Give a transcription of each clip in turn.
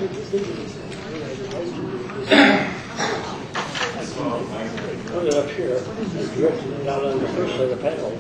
Put it up here, drifting it out on the first of the panel.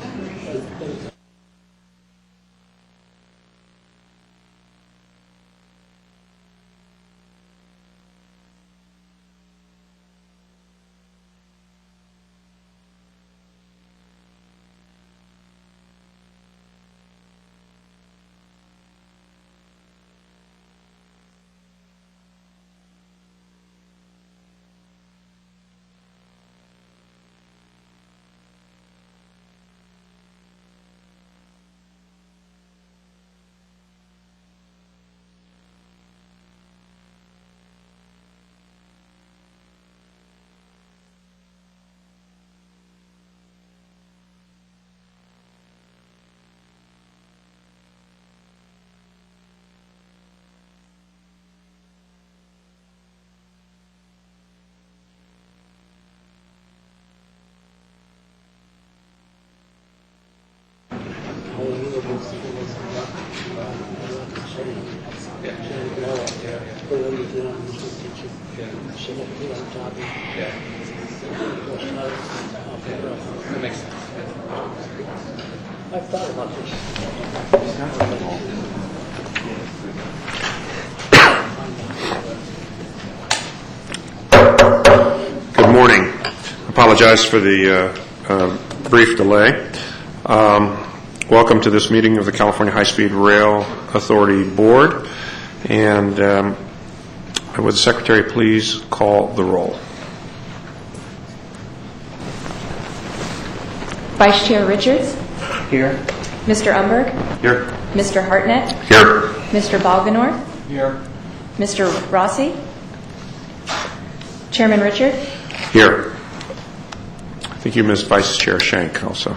That makes sense. I've thought about this. Good morning. Apologize for the brief delay. Welcome to this meeting of the California High-Speed Rail Authority Board. And would the Secretary please call the roll? Vice Chair Richards. Here. Mr. Umberg. Here. Mr. Hartnett. Here. Mr. Balganorth. Here. Mr. Rossi. Chairman Richard. Here. I think you missed Vice Chair Schenck also,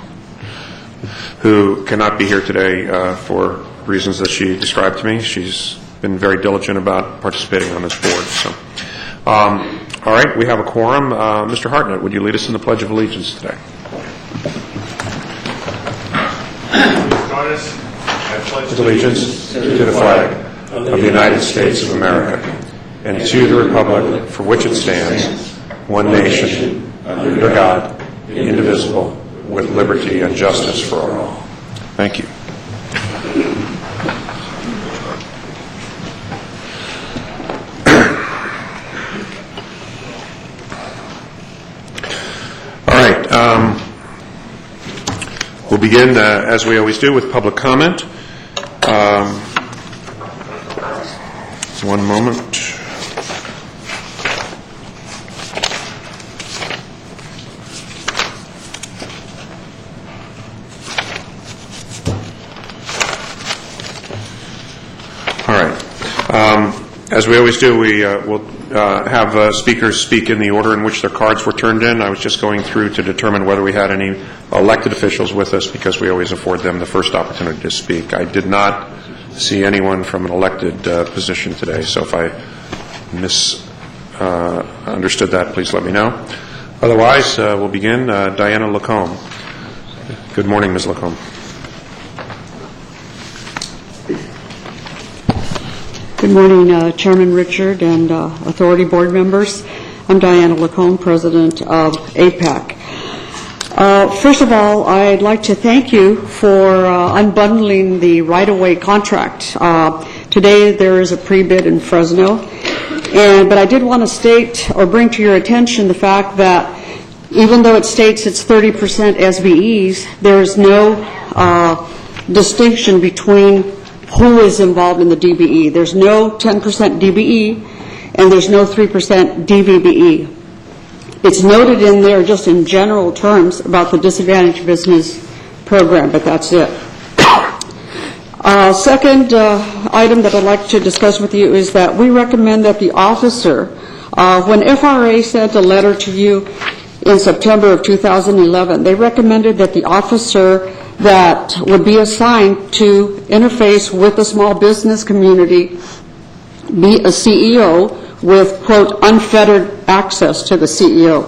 who cannot be here today for reasons that she described to me. She's been very diligent about participating on this board. So, all right, we have a quorum. Mr. Hartnett, would you lead us in the Pledge of Allegiance today? I pledge Allegiance to the flag of the United States of America and to the republic for which it stands, one nation, under God, indivisible, with liberty and justice for all. Thank you. All right. We'll begin, as we always do, with public comment. One moment. All right. As we always do, we will have speakers speak in the order in which their cards were turned in. I was just going through to determine whether we had any elected officials with us because we always afford them the first opportunity to speak. I did not see anyone from an elected position today, so if I misunderstood that, please let me know. Otherwise, we'll begin. Diana Lacombe. Good morning, Ms. Lacombe. Good morning, Chairman Richard and Authority Board members. I'm Diana Lacombe, President of APAC. First of all, I'd like to thank you for unbundling the right-of-way contract. Today there is a pre-bid in Fresno, but I did want to state or bring to your attention the fact that even though it states it's 30% SVEs, there is no distinction between who is involved in the DBE. There's no 10% DBE and there's no 3% DVBE. It's noted in there just in general terms about the disadvantaged business program, but that's it. Second item that I'd like to discuss with you is that we recommend that the officer, when FRA sent a letter to you in September of 2011, they recommended that the officer that would be assigned to interface with the small business community be a CEO with, quote, unfettered access to the CEO.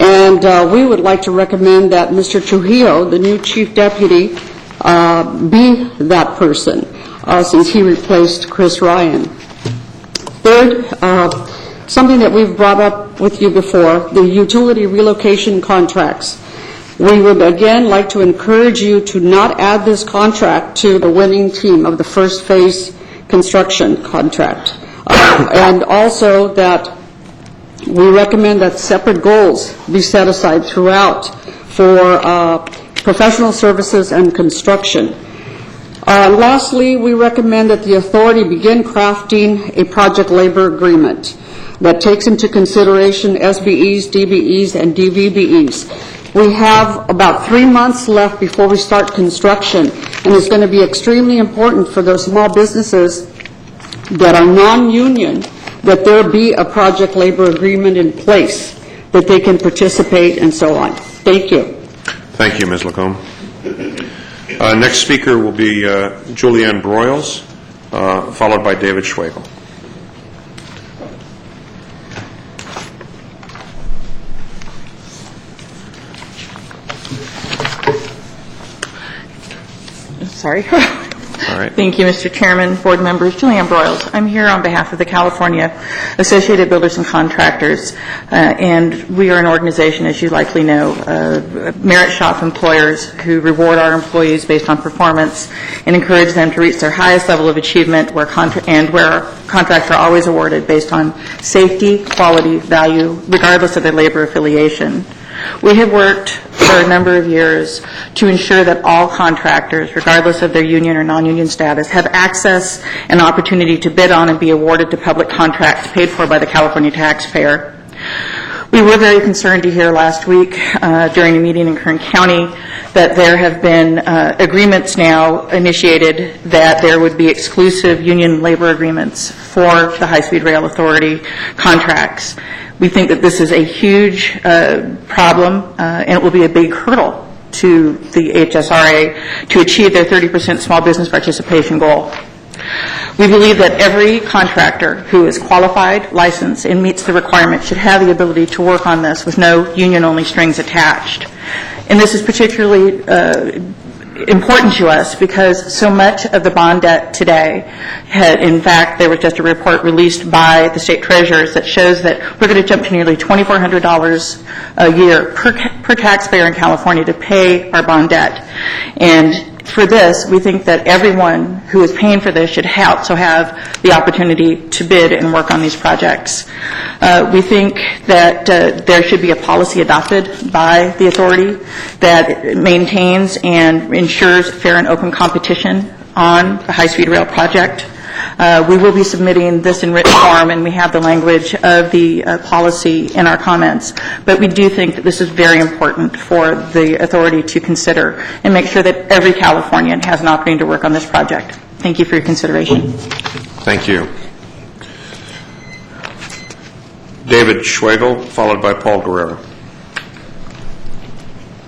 And we would like to recommend that Mr. Trujillo, the new chief deputy, be that person since he replaced Chris Ryan. Third, something that we've brought up with you before, the utility relocation contracts. We would again like to encourage you to not add this contract to the winning team of the first phase construction contract. And also that we recommend that separate goals be set aside throughout for professional services and construction. Lastly, we recommend that the authority begin crafting a project labor agreement that takes into consideration SBEs, DBEs, and DVBEs. We have about 3 months left before we start construction, and it's going to be extremely important for those small businesses that are non-union that there be a project labor agreement in place that they can participate and so on. Thank you. Thank you, Ms. Lacombe. Next speaker will be Julianne Broyles, followed by David Schwagel. Sorry. All right. Thank you, Mr. Chairman, board members. Julianne Broyles. I'm here on behalf of the California Associated Builders and Contractors, and we are an organization, as you likely know, merit shop employers who reward our employees based on performance and encourage them to reach their highest level of achievement, where contracts are always awarded based on safety, quality, value, regardless of their labor affiliation. We have worked for a number of years to ensure that all contractors, regardless of their union or non-union status, have access and opportunity to bid on and be awarded to public contracts paid for by the California taxpayer. We were very concerned to hear last week during a meeting in Kern County that there have been agreements now initiated that there would be exclusive union labor agreements for the High-Speed Rail Authority contracts. We think that this is a huge problem, and it will be a big hurdle to the HSRA to achieve their 30% small business participation goal. We believe that every contractor who is qualified, licensed, and meets the requirements should have the ability to work on this with no union-only strings attached. And this is particularly important to us because so much of the bond debt today in fact, there was just a report released by the state treasurers that shows that we're going to jump to nearly $2,400 a year per taxpayer in California to pay our bond debt. And for this, we think that everyone who is paying for this should also have the opportunity to bid and work on these projects. We think that there should be a policy adopted by the authority that maintains and ensures fair and open competition on the high-speed rail project. We will be submitting this in written form, and we have the language of the policy in our comments. But we do think that this is very important for the authority to consider and make sure that every Californian has an opportunity to work on this project. Thank you for your consideration. Thank you. David Schwagel, followed by Paul Guerrero.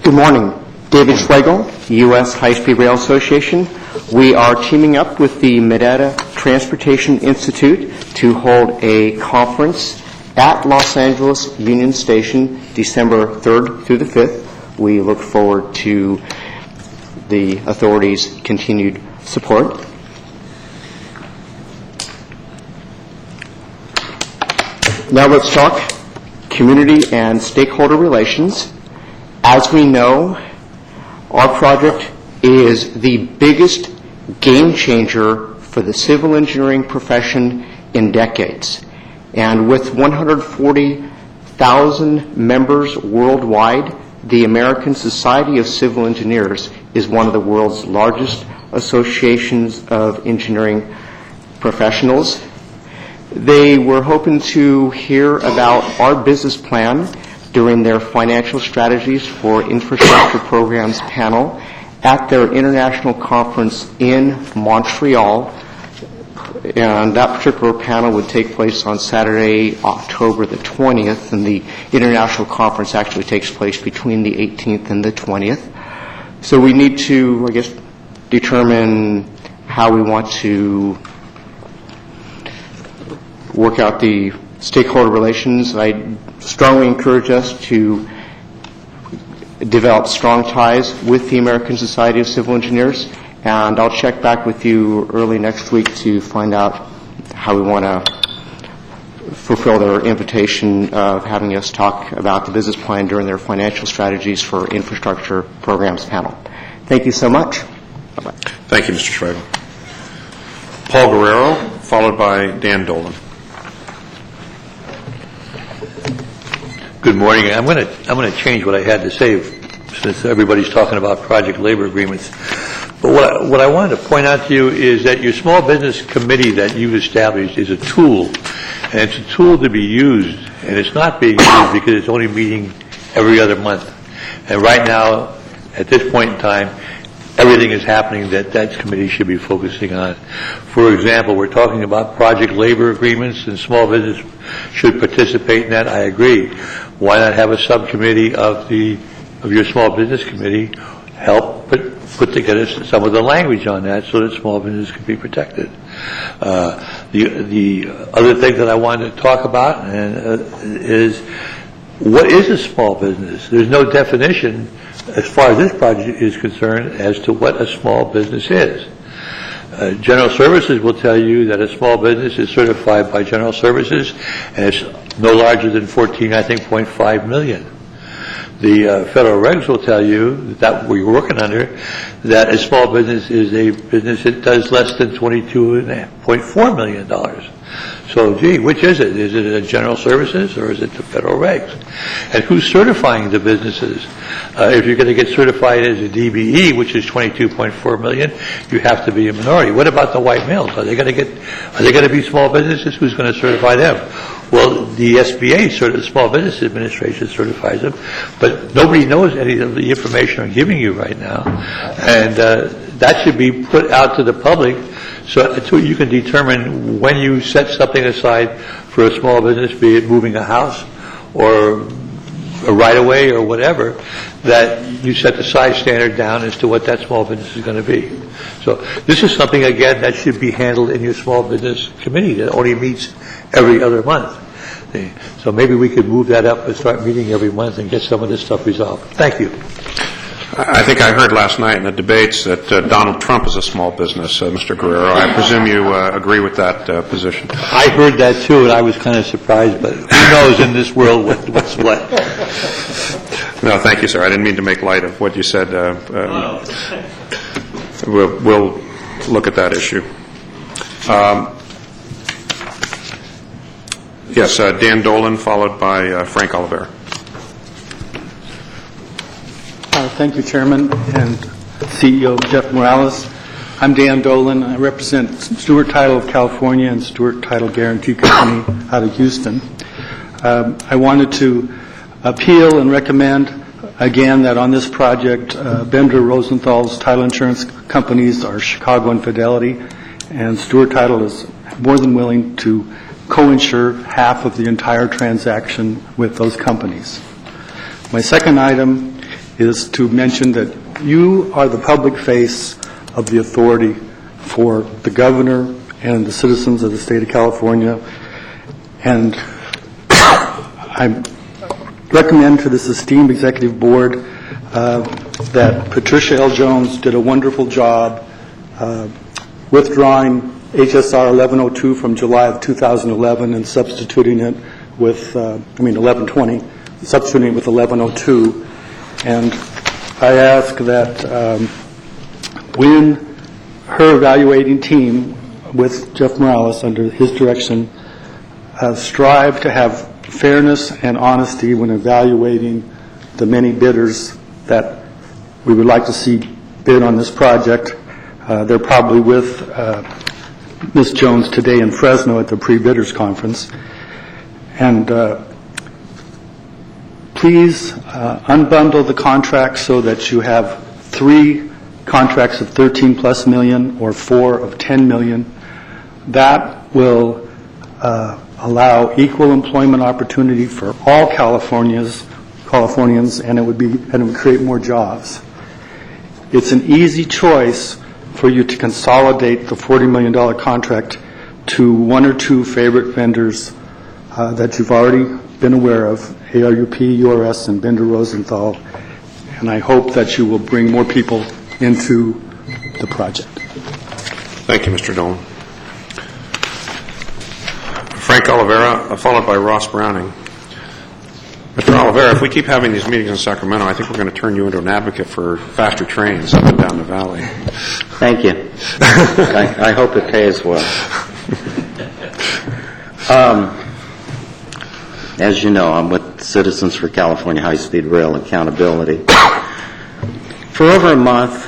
Good morning. David Schwagel, U.S. High-Speed Rail Association. We are teaming up with the Medetta Transportation Institute to hold a conference at Los Angeles Union Station December 3rd through the 5th. We look forward to the authorities' continued support. Now let's talk community and stakeholder relations. As we know, our project is the biggest game changer for the civil engineering profession in decades. And with 140,000 members worldwide, the American Society of Civil Engineers is one of the world's largest associations of engineering professionals. They were hoping to hear about our business plan during their financial strategies for infrastructure programs panel at their international conference in Montreal. And that particular panel would take place on Saturday, October the 20th, and the international conference actually takes place between the 18th and the 20th. So we need to, I guess, determine how we want to work out the stakeholder relations. I strongly encourage us to develop strong ties with the American Society of Civil Engineers, and I'll check back with you early next week to find out how we want to fulfill their invitation of having us talk about the business plan during their financial strategies for infrastructure programs panel. Thank you so much. Bye-bye. Thank you, Mr. Schreiber. Paul Guerrero, followed by Dan Dolan. Good morning. I'm going to change what I had to say since everybody's talking about project labor agreements. But what I wanted to point out to you is that your small business committee that you've established is a tool, and it's a tool to be used, and it's not being used because it's only meeting every other month. And right now, at this point in time, everything is happening that committee should be focusing on. For example, we're talking about project labor agreements, and small business should participate in that. I agree. Why not have a subcommittee of your small business committee help put together some of the language on that so that small business can be protected? The other thing that I wanted to talk about is what is a small business? There's no definition as far as this project is concerned as to what a small business is. General Services will tell you that a small business is certified by General Services, and it's no larger than 14.5 million. The federal regs will tell you that we're working under that a small business is a business that does less than $22.4 million. So, gee, which is it? Is it a General Services or is it the federal regs? And who's certifying the businesses? If you're going to get certified as a DBE, which is 22.4 million, you have to be a minority. What about the white males? Are they going to be small businesses? Who's going to certify them? Well, the SBA, the Small Business Administration, certifies them, but nobody knows any of the information I'm giving you right now, and that should be put out to the public so you can determine when you set something aside for a small business, be it moving a house or a right-of-way or whatever, that you set the size standard down as to what that small business is going to be. So this is something, again, that should be handled in your small business committee that only meets every other month. So maybe we could move that up and start meeting every month and get some of this stuff resolved. Thank you. I think I heard last night in the debates that Donald Trump is a small business, Mr. Guerrero. I presume you agree with that position. I heard that too, and I was kind of surprised, but who knows in this world what's what. No, thank you, sir. I didn't mean to make light of what you said. We'll look at that issue. Yes, Dan Dolan, followed by Frank Olivera. Thank you, Chairman and CEO Jeff Morales. I'm Dan Dolan. I represent Stewart Title of California and Stewart Title Guarantee Company out of Houston. I wanted to appeal and recommend again that on this project, Bender Rosenthal's title insurance companies are Chicago and Fidelity, and Stewart Title is more than willing to co-insure half of the entire transaction with those companies. My second item is to mention that you are the public face of the authority for the governor and the citizens of the state of California, and I recommend to this esteemed executive board that Patricia L. Jones did a wonderful job withdrawing HSR 1102 from July of 2011 and substituting it with 1120, substituting it with 1102. And I ask that when her evaluating team with Jeff Morales under his direction strive to have fairness and honesty when evaluating the many bidders that we would like to see bid on this project. They're probably with Ms. Jones today in Fresno at the pre-bidders conference. And please unbundle the contracts so that you have 3 contracts of 13 plus million or 4 of 10 million. That will allow equal employment opportunity for all Californians, and it would create more jobs. It's an easy choice for you to consolidate the $40 million contract to 1 or 2 favorite vendors that you've already been aware of, ARUP, URS, and Bender Rosenthal, and I hope that you will bring more people into the project. Thank you, Mr. Dolan. Frank Oliveira, followed by Ross Browning. Mr. Oliveira, if we keep having these meetings in Sacramento, I think we're going to turn you into an advocate for faster trains up and down the valley. Thank you. I hope it pays well. As you know, I'm with Citizens for California High-Speed Rail Accountability. For over a month,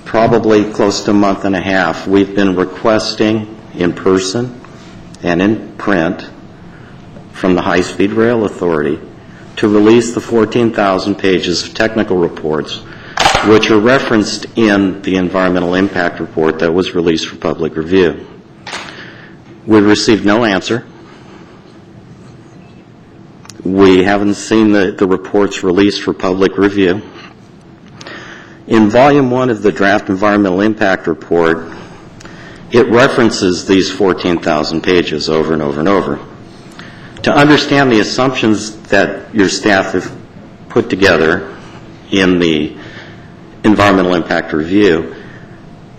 probably close to a month and a half, we've been requesting in person and in print from the High-Speed Rail Authority to release the 14,000 pages of technical reports which are referenced in the environmental impact report that was released for public review. We've received no answer. We haven't seen the reports released for public review. In Volume 1 of the draft environmental impact report, it references these 14,000 pages over and over and over. To understand the assumptions that your staff have put together in the environmental impact review,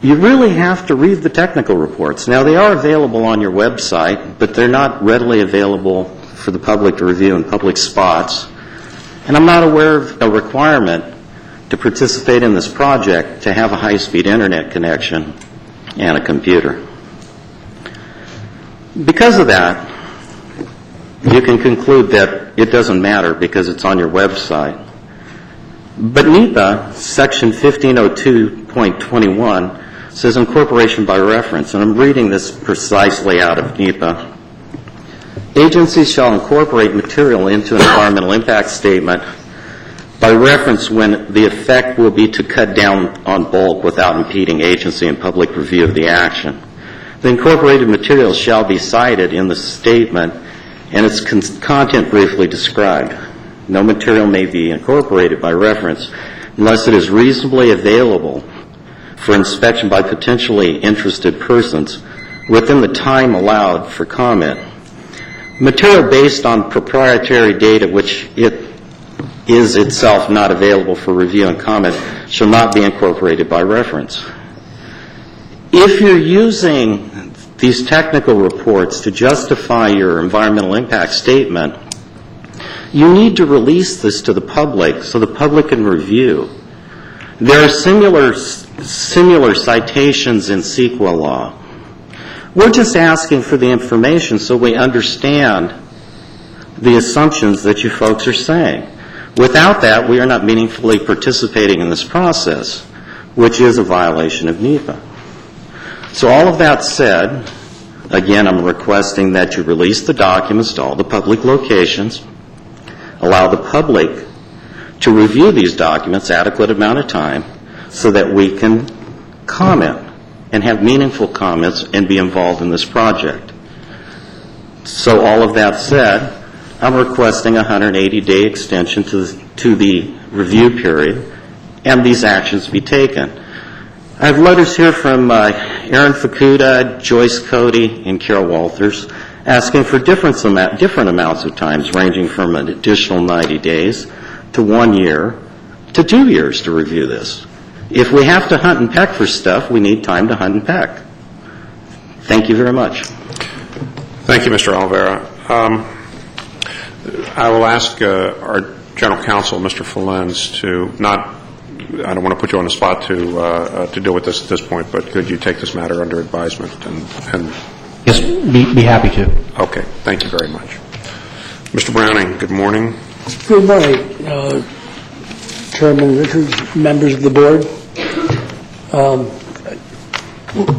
you really have to read the technical reports. Now, they are available on your website, but they're not readily available for the public to review in public spots. And I'm not aware of a requirement to participate in this project to have a high-speed internet connection and a computer. Because of that, you can conclude that it doesn't matter because it's on your website. But NEPA, Section 1502.21, says incorporation by reference, and I'm reading this precisely out of NEPA. Agencies shall incorporate material into an environmental impact statement by reference when the effect will be to cut down on bulk without impeding agency and public review of the action. The incorporated material shall be cited in the statement and its content briefly described. No material may be incorporated by reference unless it is reasonably available for inspection by potentially interested persons within the time allowed for comment. Material based on proprietary data which it is itself not available for review and comment shall not be incorporated by reference. If you're using these technical reports to justify your environmental impact statement, you need to release this to the public so the public can review. There are similar citations in CEQA law. We're just asking for the information so we understand the assumptions that you folks are saying. Without that, we are not meaningfully participating in this process, which is a violation of NEPA. So all of that said, again, I'm requesting that you release the documents to all the public locations, allow the public to review these documents adequate amount of time so that we can comment and have meaningful comments and be involved in this project. So all of that said, I'm requesting a 180-day extension to the review period and these actions be taken. I have letters here from Aaron Fukuda, Joyce Cody, and Carol Walters asking for different amounts of times ranging from an additional 90 days to 1 year to 2 years to review this. If we have to hunt and peck for stuff, we need time to hunt and peck. Thank you very much. Thank you, Mr. Oliveira. I will ask our General Counsel, Mr. Falens, to not, I don't want to put you on the spot to deal with this at this point, but could you take this matter under advisement? And Yes, be happy to. Okay, thank you very much. Mr. Browning, good morning. Good morning, Chairman Richards, members of the board.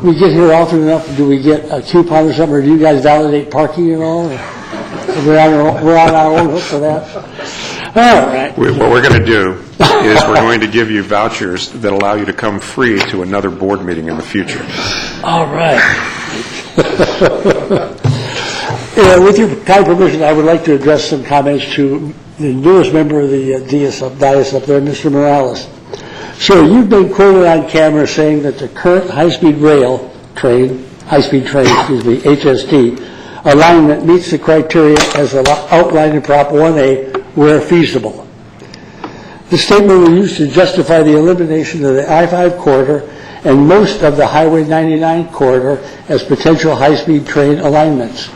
We get here often enough. Do we get a coupon or something, or do you guys validate parking at all? We're on our own hook for that. All right. What we're going to do is we're going to give you vouchers that allow you to come free to another board meeting in the future. All right. With your kind permission, I would like to address some comments to the newest member of the dais up there, Mr. Morales. So you've been quoted on camera saying that the current high-speed train, HST, alignment meets the criteria as outlined in Prop 1A where feasible. The statement was used to justify the elimination of the I-5 corridor and most of the Highway 99 corridor as potential high-speed train alignments.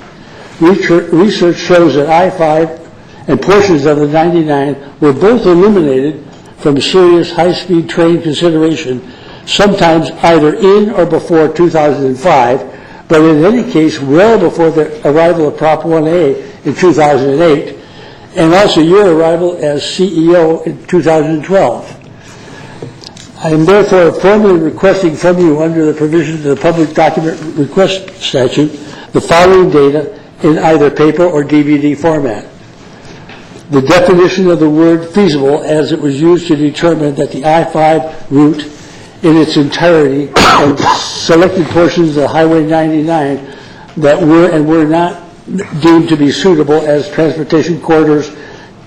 Research shows that I-5 and portions of the 99 were both eliminated from serious high-speed train consideration, sometimes either in or before 2005, but in any case well before the arrival of Prop 1A in 2008, and also your arrival as CEO in 2012. I am therefore formally requesting from you, under the provisions of the Public Document Request Statute, the following data in either paper or DVD format. The definition of the word feasible as it was used to determine that the I-5 route in its entirety and selected portions of Highway 99 that were and were not deemed to be suitable as transportation corridors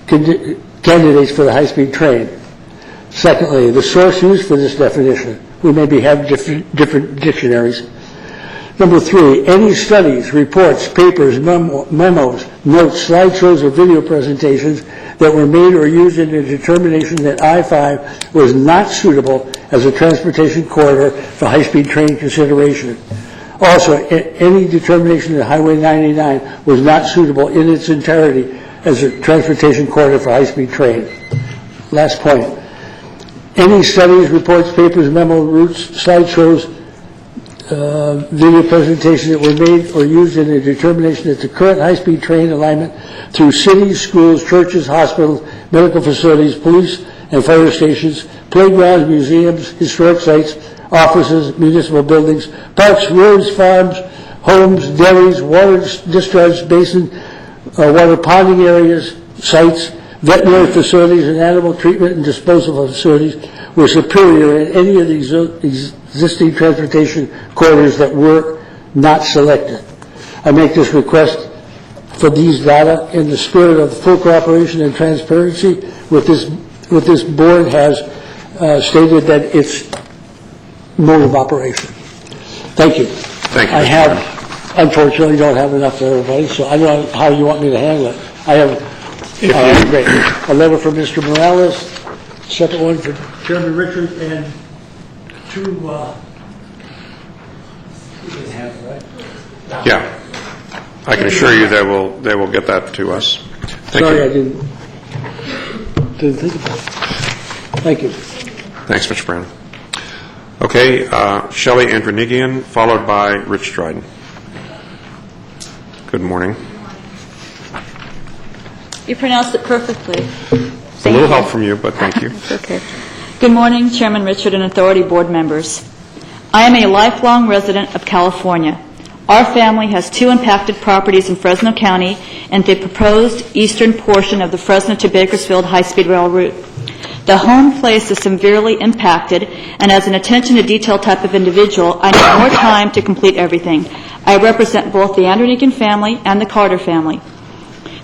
candidates for the high-speed train. Secondly, the source used for this definition. We maybe have different dictionaries. Number 3, any studies, reports, papers, memos, notes, slideshows, or video presentations that were made or used in the determination that I-5 was not suitable as a transportation corridor for high-speed train consideration. Also, any determination that Highway 99 was not suitable in its entirety as a transportation corridor for high-speed train. Last point. Any studies, reports, papers, memo, routes, slideshows, video presentations that were made or used in a determination that the current high-speed train alignment through cities, schools, churches, hospitals, medical facilities, police and fire stations, playgrounds, museums, historic sites, offices, municipal buildings, parks, roads, farms, homes, dairies, water discharge basin, water ponding areas, sites, veterinary facilities, and animal treatment and disposal facilities were superior in any of the existing transportation corridors that were not selected. I make this request for these data in the spirit of full cooperation and transparency with this board has stated that its mode of operation. Thank you. Thank you. Unfortunately, don't have enough for everybody, so I don't know how you want me to handle it. I have great. A letter from Mr. Morales, second one for Chairman Richard, and two, you can have it, right? Yeah. I can assure you they will get that to us. Thank Sorry, you. I didn't think about it. Thank you. Thanks, Mr. Brown. Okay, Shelley Andronigian, followed by Rich Dryden. Good morning. You pronounced it perfectly. It's a little help from you, but thank you. It's okay. Good morning, Chairman Richard and Authority Board members. I am a lifelong resident of California. Our family has 2 impacted properties in Fresno County and the proposed eastern portion of the Fresno to Bakersfield high-speed rail route. The home place is severely impacted, and as an attention-to-detail type of individual, I need more time to complete everything. I represent both the Andronigian family and the Carter family.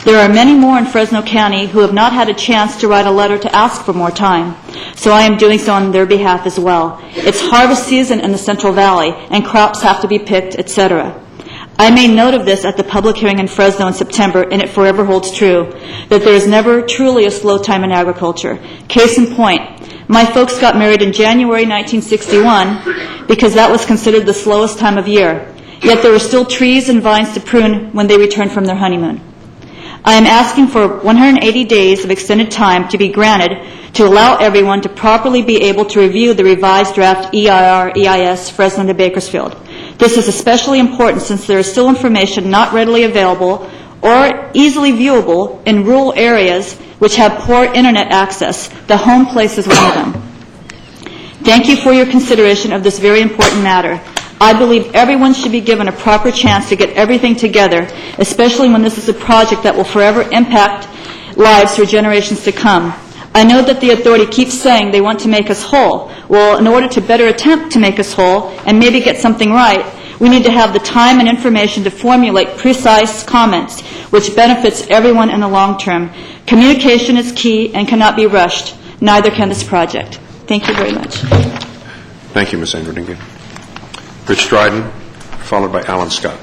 There are many more in Fresno County who have not had a chance to write a letter to ask for more time, so I am doing so on their behalf as well. It's harvest season in the Central Valley, and crops have to be picked, etc. I made note of this at the public hearing in Fresno in September, and it forever holds true, that there is never truly a slow time in agriculture. Case in point, my folks got married in January 1961 because that was considered the slowest time of year, yet there were still trees and vines to prune when they returned from their honeymoon. I am asking for 180 days of extended time to be granted to allow everyone to properly be able to review the revised draft EIS Fresno to Bakersfield. This is especially important since there is still information not readily available or easily viewable in rural areas which have poor internet access. The home place is one of them. Thank you for your consideration of this very important matter. I believe everyone should be given a proper chance to get everything together, especially when this is a project that will forever impact lives for generations to come. I know that the authority keeps saying they want to make us whole. Well, in order to better attempt to make us whole and maybe get something right, we need to have the time and information to formulate precise comments, which benefits everyone in the long term. Communication is key and cannot be rushed. Neither can this project. Thank you very much. Thank you, Ms. Andronigian. Rich Dryden, followed by Alan Scott.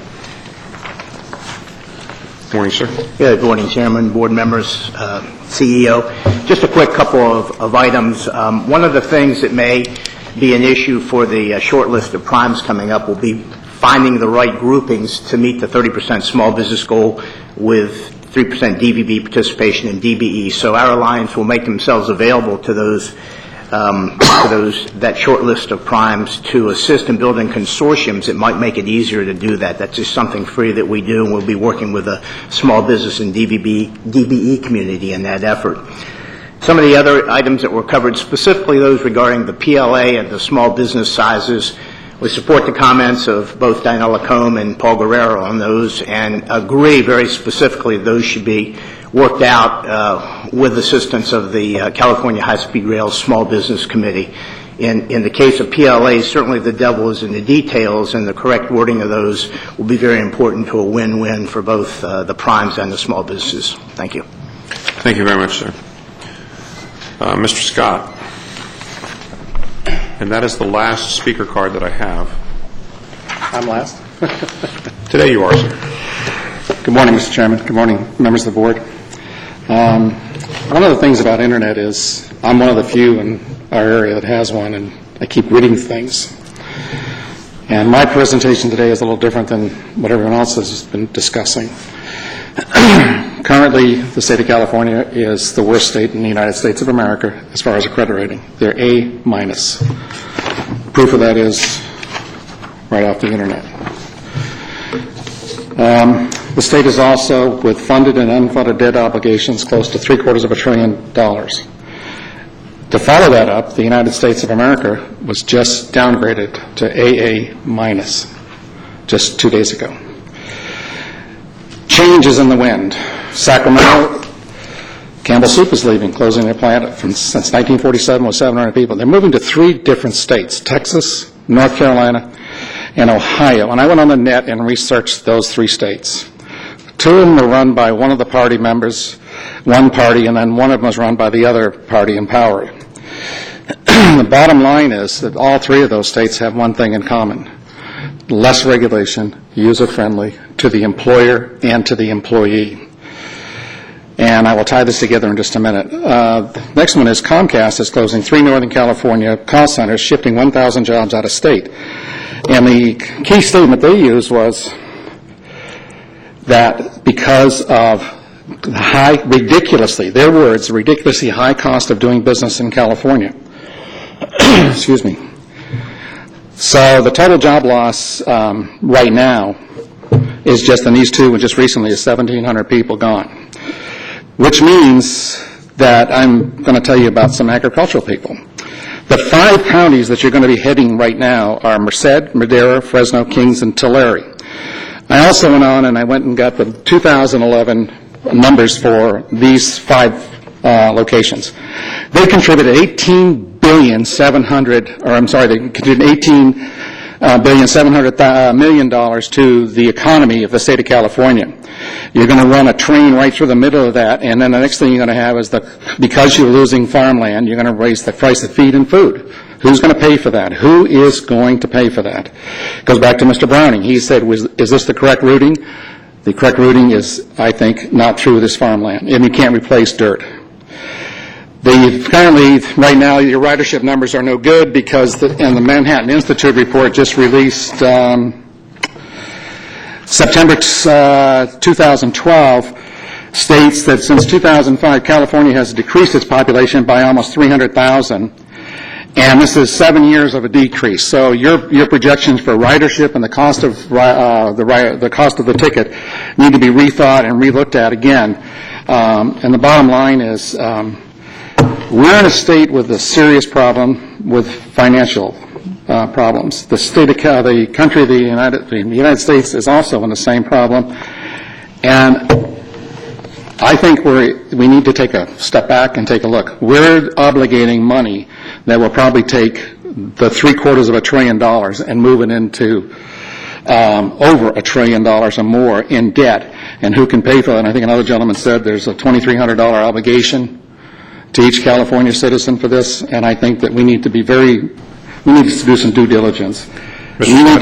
Morning, sir. Good morning, Chairman, board members, CEO. Just a quick couple of items. One of the things that may be an issue for the short list of primes coming up will be finding the right groupings to meet the 30% small business goal with 3% DVB participation in DBE. So our alliance will make themselves available to that short list of primes to assist in building consortiums. It might make it easier to do that. That's just something free that we do, and we'll be working with a small business and DBE community in that effort. Some of the other items that were covered, specifically those regarding the PLA and the small business sizes, we support the comments of both Diana Lacombe and Paul Guerrero on those and agree very specifically those should be worked out with assistance of the California High-Speed Rail Small Business Committee. In the case of PLA, certainly the devil is in the details, and the correct wording of those will be very important to a win-win for both the primes and the small businesses. Thank you. Thank you very much, sir. Mr. Scott. And that is the last speaker card that I have. I'm last? Today you are, sir. Good morning, Mr. Chairman. Good morning, members of the board. One of the things about Internet is I'm one of the few in our area that has one, and I keep reading things. And my presentation today is a little different than what everyone else has been discussing. Currently, the state of California is the worst state in the United States of America as far as a credit rating. They're A-. Proof of that is right off the Internet. The state is also, with funded and unfunded debt obligations, close to $750 billion. To follow that up, the United States of America was just downgraded to AA- just 2 days ago. Change is in the wind. Sacramento, Campbell Soup is leaving, closing their plant since 1947 with 700 people. They're moving to 3 different states, Texas, North Carolina, and Ohio. And I went on the net and researched those 3 states. 2 of them were run by one of the party members, one party, and then one of them was run by the other party in power. The bottom line is that all 3 of those states have one thing in common: less regulation, user-friendly to the employer and to the employee. And I will tie this together in just a minute. The next one is Comcast is closing 3 Northern California call centers, shifting 1,000 jobs out of state. And the key statement they used was that because of the ridiculously high cost of doing business in California. Excuse me. So the total job loss right now is just in these 2, and just recently is 1,700 people gone, which means that I'm going to tell you about some agricultural people. The 5 counties that you're going to be heading right now are Merced, Madera, Fresno, Kings, and Tulare. I also went on and I went and got the 2011 numbers for these 5 locations. They contributed they contributed $18,700 million to the economy of the state of California. You're going to run a train right through the middle of that, and then the next thing you're going to have is because you're losing farmland, you're going to raise the price of feed and food. Who's going to pay for that? Who is going to pay for that? It goes back to Mr. Browning. He said, is this the correct routing? The correct routing is, I think, not through this farmland, and you can't replace dirt. Currently, right now, your ridership numbers are no good because the Manhattan Institute report just released September 2012 states that since 2005, California has decreased its population by almost 300,000, and this is 7 years of a decrease. So your projections for ridership and the cost of the cost of the ticket need to be rethought and relooked at again. And the bottom line is, we're in a state with a serious problem with financial problems. The United States is also in the same problem, and I think we need to take a step back and take a look. We're obligating money that will probably take the $750 billion and move it into over $1 trillion or more in debt. And who can pay for that? And I think another gentleman said there's a $2,300 obligation to each California citizen for this, and I think that we need to do some due diligence. Mr. Scott,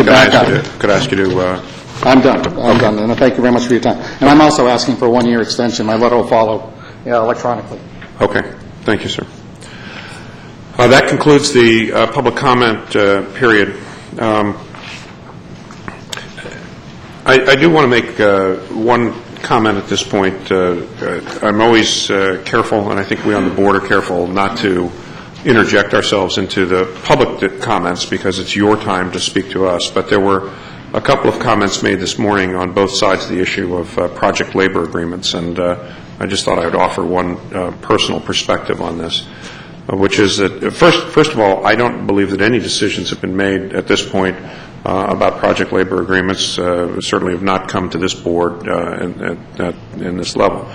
could I ask you to... I'm done, and thank you very much for your time. And I'm also asking for a 1-year extension. My letter will follow electronically. Okay. Thank you, sir. That concludes the public comment period. I do want to make one comment at this point. I'm always careful, and I think we on the board are careful not to interject ourselves into the public comments because it's your time to speak to us. But there were a couple of comments made this morning on both sides of the issue of project labor agreements, and I just thought I would offer one personal perspective on this, which is that, first of all, I don't believe that any decisions have been made at this point about project labor agreements. Certainly have not come to this board in this level.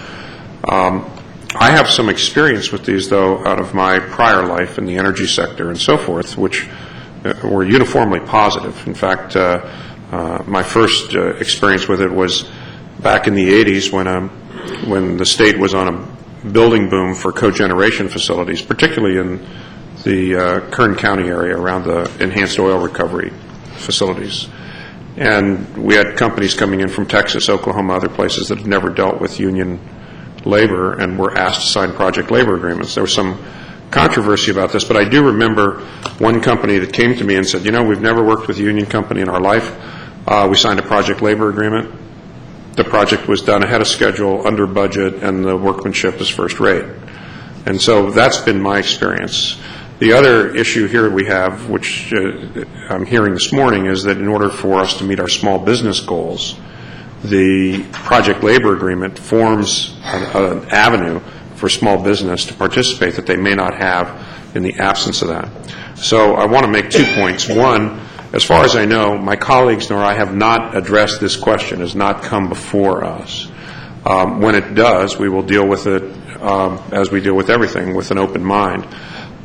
I have some experience with these, though, out of my prior life in the energy sector and so forth, which were uniformly positive. In fact, my first experience with it was back in the 80s when the state was on a building boom for cogeneration facilities, particularly in the Kern County area around the enhanced oil recovery facilities. And we had companies coming in from Texas, Oklahoma, other places that had never dealt with union labor and were asked to sign project labor agreements. There was some controversy about this, but I do remember one company that came to me and said, we've never worked with a union company in our life. We signed a project labor agreement. The project was done ahead of schedule, under budget, and the workmanship is first rate. And so that's been my experience. The other issue here we have, which I'm hearing this morning, is that in order for us to meet our small business goals, the project labor agreement forms an avenue for small business to participate that they may not have in the absence of that. So I want to make 2 points. One, as far as I know, my colleagues nor I have not addressed this question, has not come before us. When it does, we will deal with it as we deal with everything, with an open mind.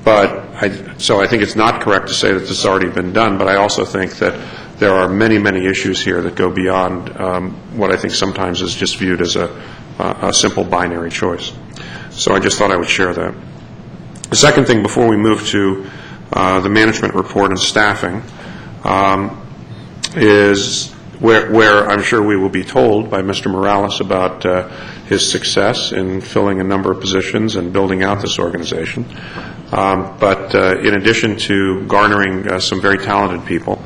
So I think it's not correct to say that this has already been done, but I also think that there are many, many issues here that go beyond what I think sometimes is just viewed as a simple binary choice. So I just thought I would share that. The second thing, before we move to the management report and staffing, is where I'm sure we will be told by Mr. Morales about his success in filling a number of positions and building out this organization. But in addition to garnering some very talented people,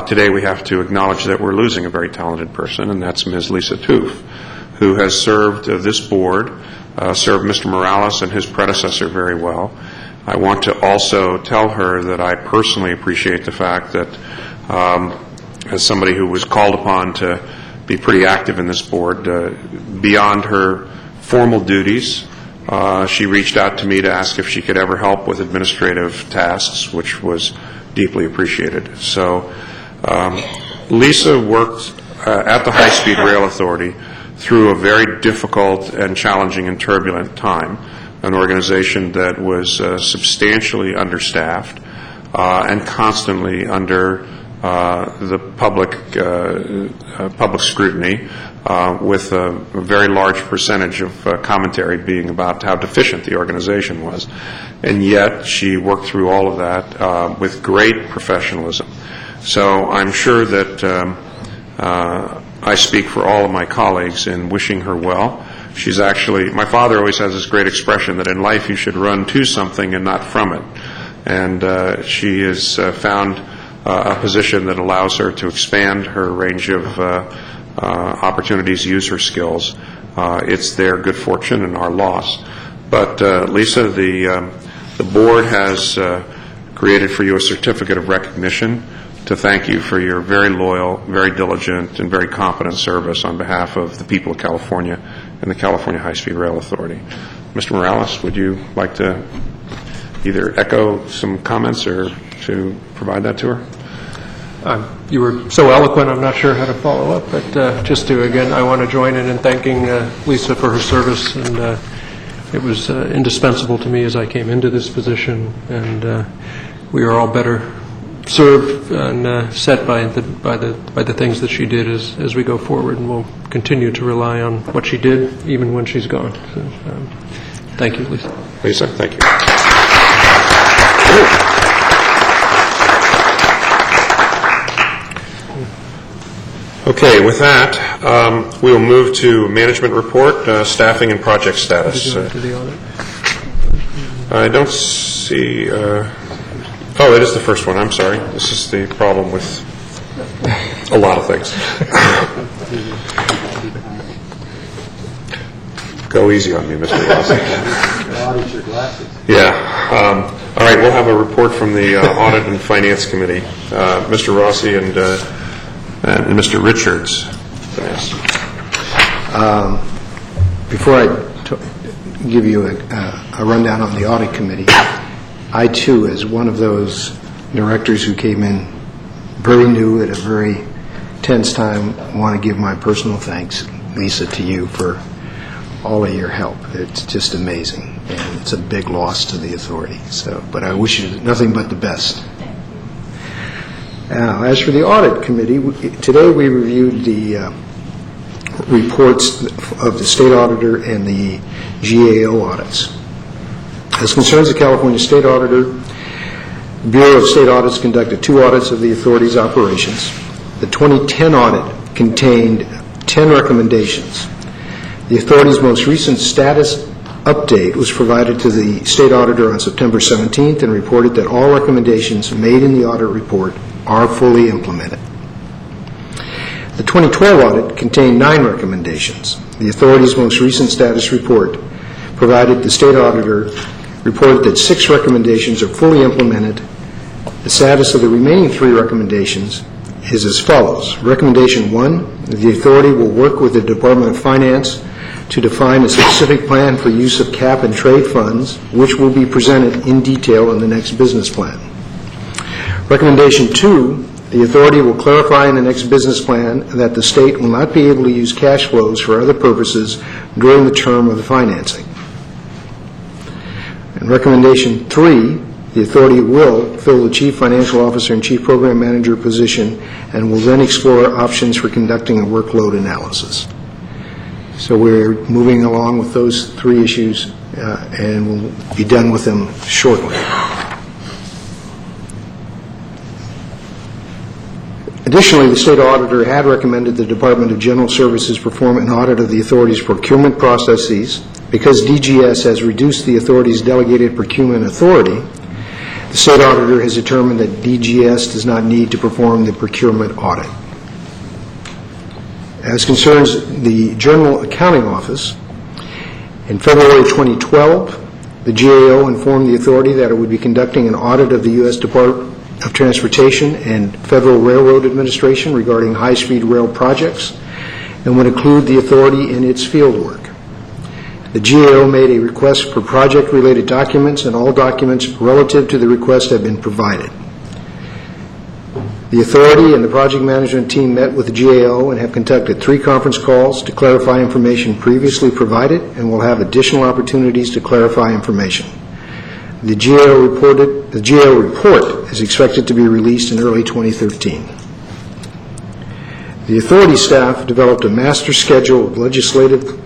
today we have to acknowledge that we're losing a very talented person, and that's Ms. Lisa Toof, who has served this board, served Mr. Morales and his predecessor very well. I want to also tell her that I personally appreciate the fact that as somebody who was called upon to be pretty active in this board, beyond her formal duties, she reached out to me to ask if she could ever help with administrative tasks, which was deeply appreciated. So Lisa worked at the High Speed Rail Authority through a very difficult and challenging and turbulent time, an organization that was substantially understaffed and constantly under the public scrutiny, with a very large percentage of commentary being about how deficient the organization was. And yet she worked through all of that with great professionalism. So I'm sure that I speak for all of my colleagues in wishing her well. She's actually, my father always has this great expression that in life you should run to something and not from it. And she has found a position that allows her to expand her range of opportunities, use her skills. It's their good fortune and our loss. But Lisa, the board has created for you a certificate of recognition to thank you for your very loyal, very diligent, and very competent service on behalf of the people of California and the California High Speed Rail Authority. Mr. Morales, would you like to either echo some comments or to provide that to her? You were so eloquent, I'm not sure how to follow up, but just to, again, I want to join in thanking Lisa for her service, and it was indispensable to me as I came into this position, and we are all better served and set by the things that she did as we go forward, and we'll continue to rely on what she did even when she's gone. So, thank you, Lisa. Lisa, thank you. Okay, with that, we'll move to management report, staffing and project status. Did you do the audit? I don't see. Oh, it is the first one. I'm sorry. This is the problem with A lot of things. Go easy on me, Mr. Rossi. Yeah. All right, we'll have a report from the Audit and Finance Committee. Mr. Rossi and Mr. Richards. Before I give you a rundown on the Audit Committee, I, too, as one of those directors who came in very new at a very tense time, want to give my personal thanks, Lisa, to you for all of your help. It's just amazing, and it's a big loss to the authority. But I wish you nothing but the best. Now, as for the Audit Committee, today we reviewed the reports of the State Auditor and the GAO audits. As concerns the California State Auditor, the Bureau of State Audits conducted 2 audits of the authority's operations. The 2010 audit contained 10 recommendations. The authority's most recent status update was provided to the State Auditor on September 17th and reported that all recommendations made in the audit report are fully implemented. The 2012 audit contained 9 recommendations. The authority's most recent status report provided the State Auditor reported that 6 recommendations are fully implemented. The status of the remaining 3 recommendations is as follows. Recommendation 1, the authority will work with the Department of Finance to define a specific plan for use of cap and trade funds, which will be presented in detail in the next business plan. Recommendation 2, the authority will clarify in the next business plan that the state will not be able to use cash flows for other purposes during the term of the financing. And recommendation 3, the authority will fill the Chief Financial Officer and Chief Program Manager position and will then explore options for conducting a workload analysis. So we're moving along with those 3 issues and we'll be done with them shortly. Additionally, the State Auditor had recommended the Department of General Services perform an audit of the authority's procurement processes. Because DGS has reduced the authority's delegated procurement authority, the State Auditor has determined that DGS does not need to perform the procurement audit. As concerns the General Accounting Office, in February 2012, the GAO informed the authority that it would be conducting an audit of the U.S. Department of Transportation and Federal Railroad Administration regarding high-speed rail projects and would include the authority in its field work. The GAO made a request for project-related documents, and all documents relative to the request have been provided. The authority and the project management team met with the GAO and have conducted 3 conference calls to clarify information previously provided and will have additional opportunities to clarify information. The GAO report is expected to be released in early 2013. The authority staff developed a master schedule of legislative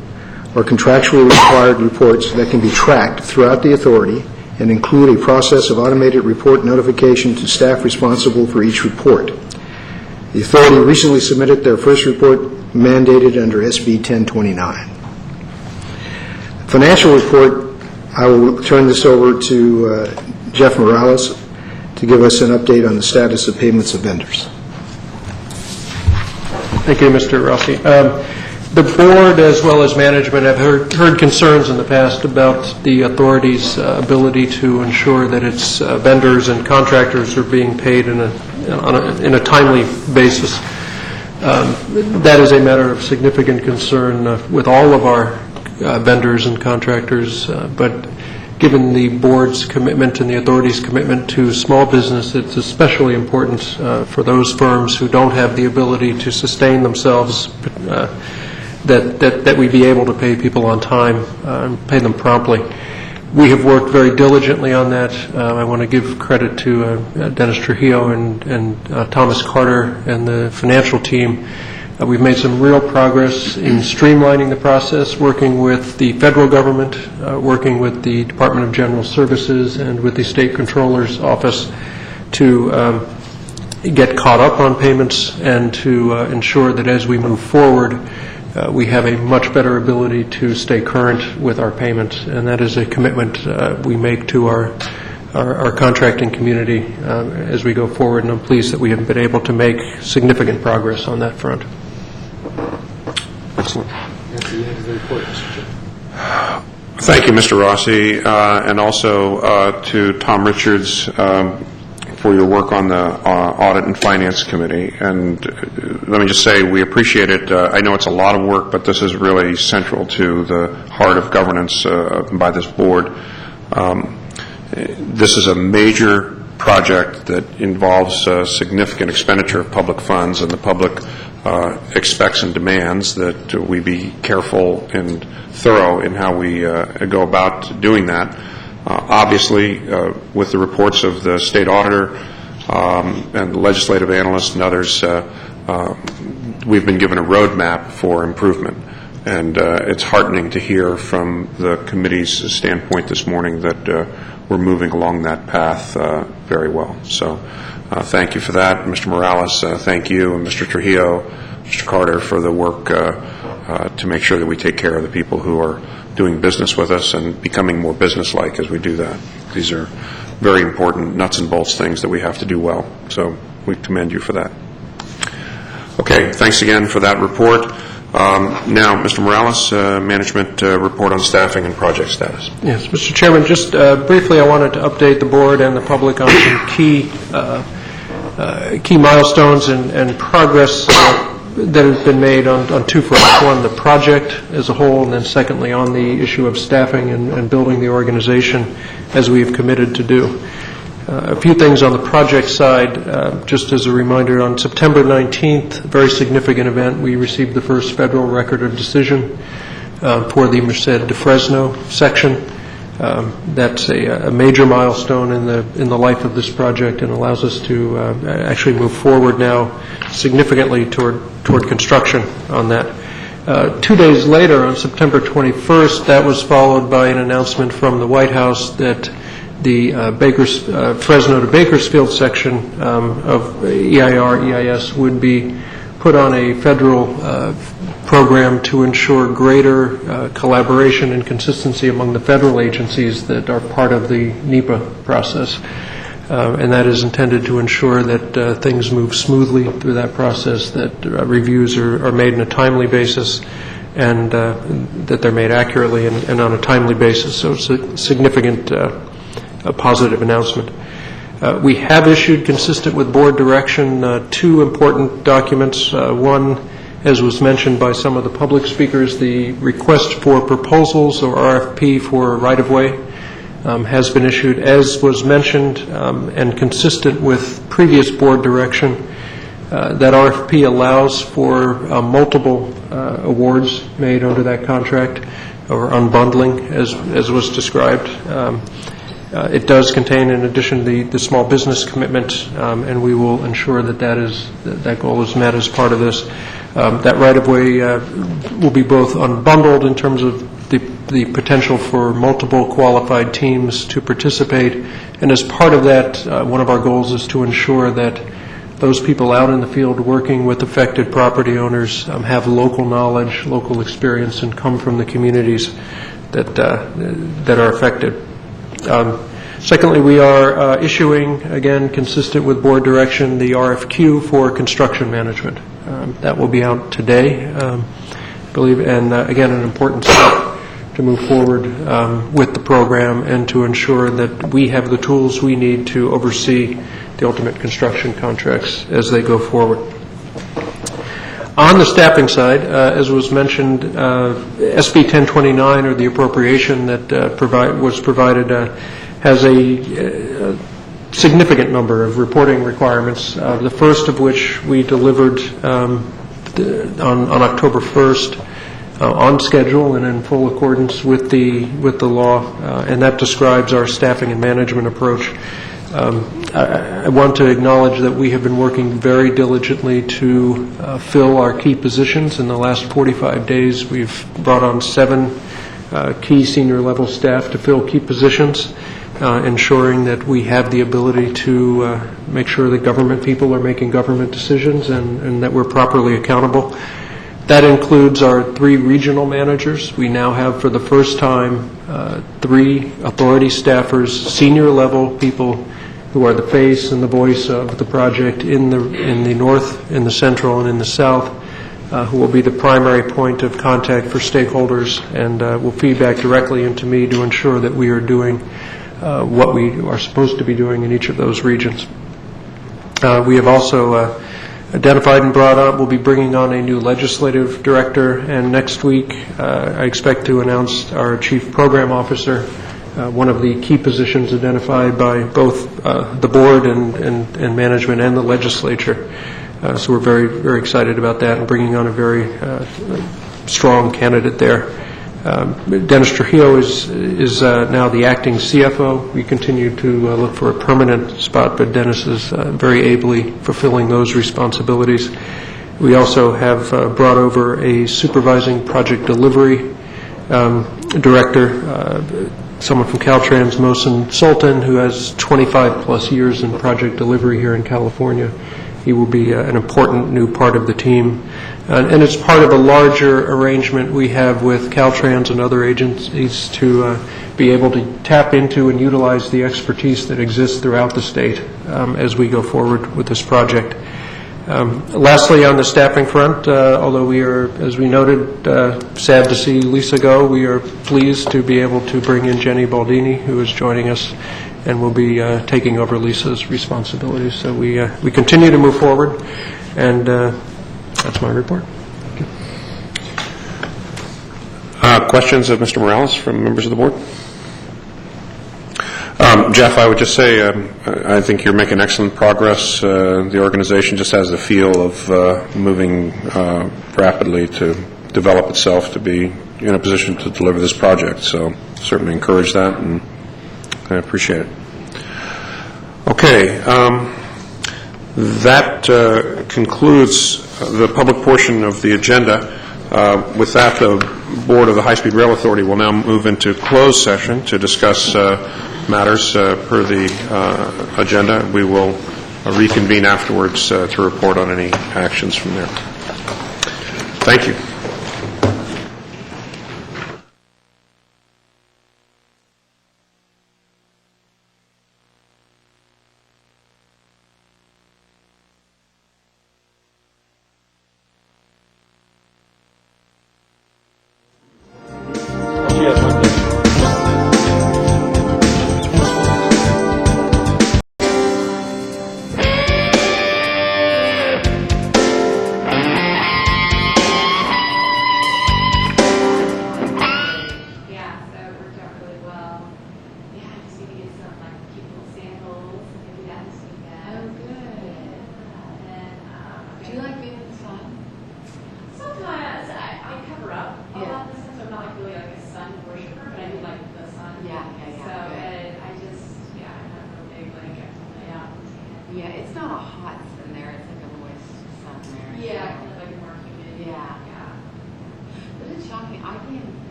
or contractually required reports that can be tracked throughout the authority and include a process of automated report notification to staff responsible for each report. The authority recently submitted their first report mandated under SB 1029. Financial report, I will turn this over to Jeff Morales to give us an update on the status of payments of vendors. Thank you, Mr. Rossi. The board, as well as management, have heard concerns in the past about the authority's ability to ensure that its vendors and contractors are being paid in a timely basis. That is a matter of significant concern with all of our vendors and contractors, but given the board's commitment and the authority's commitment to small business, it's especially important for those firms who don't have the ability to sustain themselves, that we be able to pay people on time and pay them promptly. We have worked very diligently on that. I want to give credit to Dennis Trujillo and Thomas Carter and the financial team. We've made some real progress in streamlining the process, working with the federal government, working with the Department of General Services and with the State Controller's Office to get caught up on payments and to ensure that as we move forward, we have a much better ability to stay current with our payments, and that is a commitment we make to our our contracting community as we go forward, and I'm pleased that we have been able to make significant progress on that front. Excellent. Thank you, Mr. Rossi, and also to Tom Richards for your work on the Audit and Finance Committee. And let me just say, we appreciate it. I know it's a lot of work, but this is really central to the heart of governance by this board. This is a major project that involves significant expenditure of public funds, and the public expects and demands that we be careful and thorough in how we go about doing that. Obviously, with the reports of the state auditor and the legislative analysts and others, we've been given a roadmap for improvement. And it's heartening to hear from the committee's standpoint this morning that we're moving along that path very well. So thank you for that. Mr. Morales, thank you, and Mr. Trujillo, Mr. Carter, for the work to make sure that we take care of the people who are doing business with us and becoming more business-like as we do that. These are very important nuts and bolts things that we have to do well. So we commend you for that. Okay, thanks again for that report. Now, Mr. Morales, management report on staffing and project status. Yes, Mr. Chairman, just briefly, I wanted to update the board and the public on some key milestones and progress that has been made on two fronts. One, the project as a whole, and then secondly, on the issue of staffing and building the organization as we have committed to do. A few things on the project side, just as a reminder, on September 19th, a very significant event, we received the first federal record of decision for the Merced to Fresno section. That's a major milestone in the life of this project and allows us to actually move forward now significantly toward construction on that. 2 days later, on September 21st, that was followed by an announcement from the White House that the Fresno to Bakersfield section of EIS would be put on a federal program to ensure greater collaboration and consistency among the federal agencies that are part of the NEPA process. And that is intended to ensure that things move smoothly through that process, that reviews are made on a timely basis, and that they're made accurately and on a timely basis. So it's a significant positive announcement. We have issued, consistent with board direction, two important documents. One, as was mentioned by some of the public speakers, the request for proposals, or RFP, for right-of-way has been issued. As was mentioned and consistent with previous board direction, that RFP allows for multiple awards made under that contract, or unbundling, as was described. It does contain, in addition, the small business commitment, and we will ensure that goal is met as part of this. That right-of-way will be both unbundled in terms of the potential for multiple qualified teams to participate, and as part of that, one of our goals is to ensure that those people out in the field working with affected property owners have local knowledge, local experience, and come from the communities that are affected. Secondly, we are issuing, again, consistent with board direction, the RFQ for construction management. That will be out today, I believe, and again, an important step to move forward with the program and to ensure that we have the tools we need to oversee the ultimate construction contracts as they go forward. On the staffing side, as was mentioned, SB 1029, or the appropriation that was provided, has a significant number of reporting requirements, the first of which we delivered on October 1st on schedule and in full accordance with the law, and that describes our staffing and management approach. I want to acknowledge that we have been working very diligently to fill our key positions. In the last 45 days, we've brought on 7 key senior level staff to fill key positions, ensuring that we have the ability to make sure that government people are making government decisions and that we're properly accountable. That includes our 3 regional managers. We now have, for the first time, 3 authority staffers, senior level people who are the face and the voice of the project in the north, in the central, and in the south, who will be the primary point of contact for stakeholders and will feed back directly into me to ensure that we are doing what we are supposed to be doing in each of those regions. We have also identified and brought up, we'll be bringing on a new legislative director, and next week I expect to announce our chief program officer, one of the key positions identified by both the board and management and the legislature. So we're very, very excited about that and bringing on a very strong candidate there. Dennis Trujillo is now the acting CFO. We continue to look for a permanent spot, but Dennis is very ably fulfilling those responsibilities. We also have brought over a supervising project delivery director, someone from Caltrans, Mohsen Sultan, who has 25-plus years in project delivery here in California. He will be an important new part of the team. And it's part of a larger arrangement we have with Caltrans and other agencies to be able to tap into and utilize the expertise that exists throughout the state as we go forward with this project. Lastly, on the staffing front, although we are, as we noted, sad to see Lisa go, we are pleased to be able to bring in Jenny Baldini, who is joining us and will be taking over Lisa's responsibilities. So we continue to move forward, and that's my report. Thank you. Questions of Mr. Morales from members of the board? Jeff, I would just say I think you're making excellent progress. The organization just has the feel of moving rapidly to develop itself to be in a position to deliver this project. So certainly encourage that, and I appreciate it. Okay. That concludes the public portion of the agenda. With that, the Board of the High-Speed Rail Authority will now move into closed session to discuss matters per the agenda. We will reconvene afterwards to report on any actions from there. Thank you.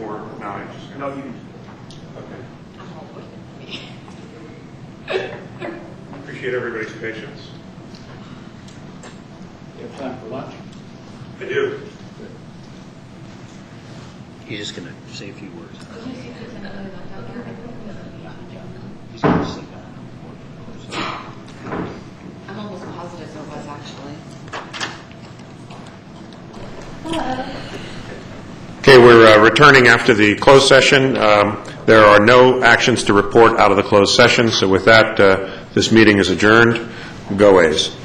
Or, no, I just... No, you can... Okay. Appreciate everybody's patience. You have time for lunch? I do. You're just going to say a few words. I'm almost positive there was actually. Okay, we're returning after the closed session. There are no actions to report out of the closed session, so with that, this meeting is adjourned. Go A's.